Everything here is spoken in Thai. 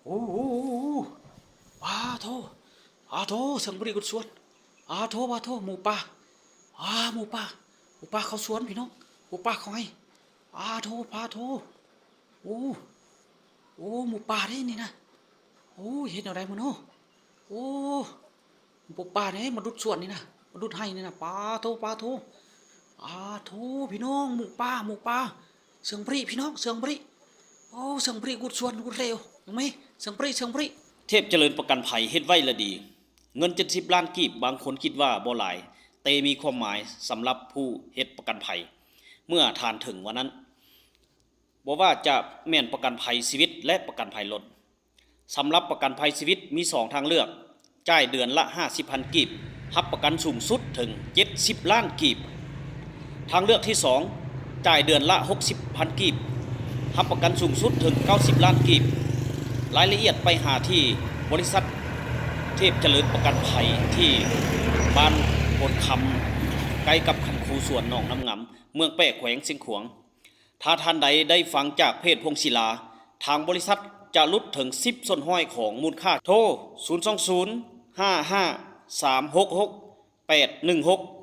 โอ้โหอาโทอาโทสังบริกุศลอาโทอาโทหมูป่าหมูป่าหมูป่าเขาสวนพี่น้องหมูป่าเขาให้อาโทพาโทโอ้โอ้หมูป่าได้นี่นะโอ้เห็นอะไรมันโอ้โอ้หมูป่าเนี่ยมาดุดสวนนี่นะมาดุดให้นี่นะปาโทอาโทพี่น้องหมูป่าเสียงปรีพี่น้องเสียงปรีโอ้เสียงปรีกุดสวนกุดเร็วยังไหมเสียงปรีเทพเจริญประกันภัยเฮ็ดไว้ละดีเงิน70ล้านกีบบางคนคิดว่าบ่หลายแต่มีความหมายสำหรับผู้เฮ็ดประกันภัยเมื่อทานถึงวันนั้นบ่ว่าจะแม่นประกันภัยชีวิตและประกันภัยรถสำหรับประกันภัยชีวิตมี2ทางเลือกจ่ายเดือนละ 50,000 กีบรับประกันสูงสุดถึง70ล้านกีบทางเลือกที่2จ่ายเดือนละ 60,000 กีบรับประกันสูงสุดถึง90ล้านกีบรายละเอียดไปหาที่บริษัทเทพเจริญประกันภัยที่บ้านโพนคำใกล้กับคันคูสวนหนองน้ำงำเมืองแปะแขวงเชียงขวงถ้าท่านใดได้ฟังจากเพจพงศิลาทางบริษัทจะลดถึง10ส่วนห้อยของมูลค่าโทร020 55 366 816